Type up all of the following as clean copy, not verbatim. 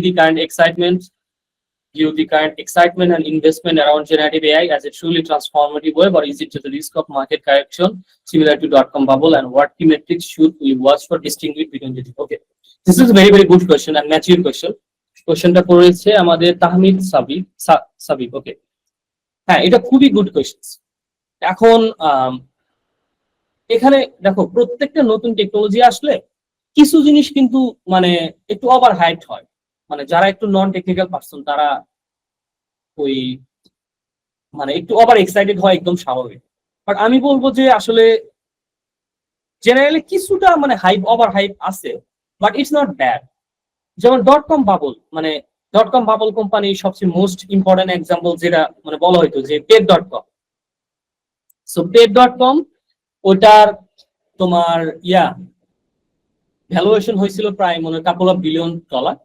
the current excitement, and investment around generative AI as a truly transformative wave, or is it just a risk of market correction similar to dot-com bubble, and what key metrics should we watch for distinguish between the two? Okay, this is a very, very good question and mature question. কোশ্চেনটা করেছে আমাদের তাহমিদ সাবিক। ওকে, হ্যাঁ, এটা খুবই good question. এখন এখানে দেখো, প্রত্যেকটা নতুন টেকনোলজি আসলে কিছু জিনিস কিন্তু মানে একটু ওভার হাইট হয়, মানে যারা একটু নন টেকনিক্যাল পারসন তারা ওই মানে একটু ওভার এক্সাইটেড হয়, একদম স্বাভাবিক। বাট আমি বলবো যে আসলে জেনারেলি কিছুটা মানে হাইপ, ওভার হাইপ আছে, বাট ইটস নট ব্যাড। যেমন .com বাবল, মানে .com বাবল কোম্পানি সবচেয়ে মোস্ট ইম্পর্টেন্ট এক্সাম্পল যেটা মানে বলা হয়তো যে pet.com। সো pet.com ওটার তোমার ভ্যালুয়েশন হয়েছিল প্রায় মনে কাপল অফ বিলিয়ন ডলার।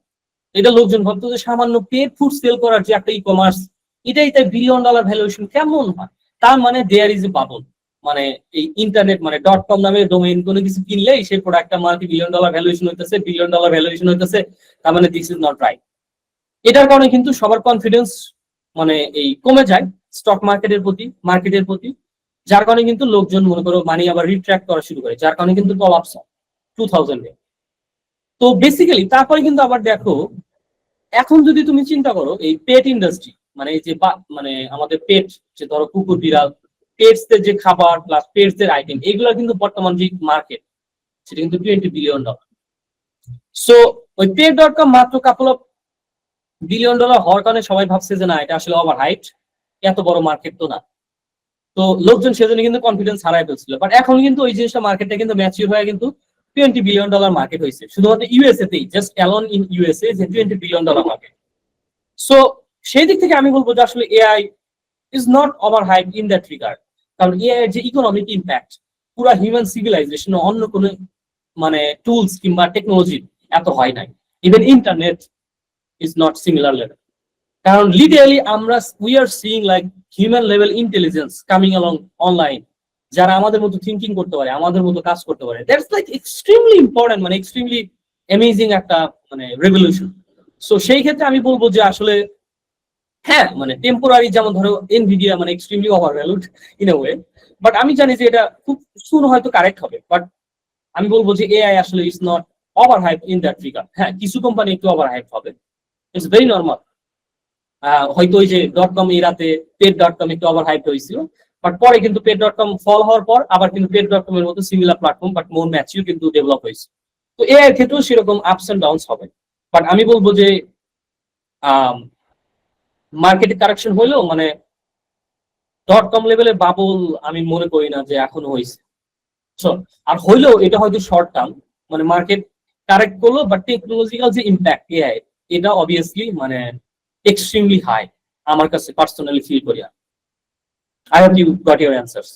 এটা লোকজন ভাবতো যে সামান্য পেট ফুড সেল করার যে একটা ই কমার্স, এটাই তাই বিলিয়ন ডলার ভ্যালুয়েশন কেমন হয়। তার মানে দেয়ার ইজ এ বাবল, মানে এই ইন্টারনেট মানে .com নামে ডোমেইন কোনো কিছু কিনলেই সেই প্রোডাক্টটা মাল্টি বিলিয়ন ডলার ভ্যালুয়েশন হইতেছে, বিলিয়ন ডলার ভ্যালুয়েশন হইতেছে, তার মানে দিস ইজ নট রাইট। এটার কারণে কিন্তু সবার কনফিডেন্স মানে এই কমে যায় স্টক মার্কেটের প্রতি, যার কারণে কিন্তু লোকজন মনে করো মানি আবার রিট্র্যাক্ট করা শুরু করে, যার কারণে কিন্তু কলাপস হয় 2000-এ। তো বেসিক্যালি তারপরে কিন্তু আবার দেখো, এখন যদি তুমি চিন্তা করো এই পেট ইন্ডাস্ট্রি, মানে এই যে মানে আমাদের পেট, যে ধরো কুকুর বিড়াল, পেটস এর যে খাবার প্লাস পেটস এর আইটেম, এগুলো কিন্তু বর্তমান যে মার্কেট সেটা কিন্তু $20 বিলিয়ন। সো ওই pet.com মাত্র কাপল অফ বিলিয়ন ডলার হওয়ার কারণে সবাই ভাবছে যে না, এটা আসলে ওভার হাইট, এত বড় মার্কেট তো না। তো লোকজন সেজন্য কিন্তু কনফিডেন্স হারাই ফেলছিল। বাট এখন কিন্তু ওই জিনিসটা মার্কেটটা কিন্তু ম্যাচিউর হয়ে কিন্তু $20 বিলিয়ন মার্কেট হয়েছে শুধুমাত্র ইউএসএ তেই, জাস্ট অ্যালন ইন ইউএসএ যে $20 বিলিয়ন মার্কেট। সো সেই দিক থেকে আমি বলবো যে আসলে AI is not over hype in that regard, কারণ এআই এর যে ইকোনমিক ইম্প্যাক্ট পুরো হিউম্যান সিভিলাইজেশন অন্য কোনো মানে টুলস কিংবা টেকনোলজি এত হয় নাই। Even internet is not similar level, কারণ লিটারালি আমরা we are seeing like human level intelligence coming along online, যারা আমাদের মতো থিঙ্কিং করতে পারে, আমাদের মতো কাজ করতে পারে। দ্যাটস লাইক এক্সট্রিমলি ইম্পর্টেন্ট, মানে এক্সট্রিমলি অ্যামেজিং একটা মানে রেভলিউশন। সো সেই ক্ষেত্রে আমি বলবো যে আসলে হ্যাঁ, মানে টেম্পোরারি, যেমন ধরো এনভিডিয়া মানে extremely overvalued in a way, but আমি জানি যে এটা খুব সুন হয়তো কারেক্ট হবে। বাট আমি বলবো যে এআই আসলে is not over hype in that regard. হ্যাঁ, কিছু কোম্পানি একটু ওভার হাইপ হবে, ইটস ভেরি নর্মাল। হয়তো ওই যে .com এরাতে pet.com একটু ওভার হাইপ হয়েছিল, বাট পরে কিন্তু pet.com ফল হওয়ার পর আবার কিন্তু pet.com এর মতো similar platform but more mature কিন্তু ডেভেলপ হয়েছে। তো এআই এর ক্ষেত্রেও সেরকম আপস এন্ড ডাউনস হবে। বাট আমি বলবো যে মার্কেটে কারেকশন হইলেও মানে .com লেভেলের বাবল আমি মনে করি না যে এখনো হয়েছে। আর হইলেও এটা হয়তো শর্ট টার্ম, মানে মার্কেট কারেক্ট করলো, বাট টেকনোলজিক্যাল যে ইম্প্যাক্ট এআই, এটা অবভিয়াসলি মানে extremely high আমার কাছে পার্সোনালি ফিল করি। I hope you got your answers.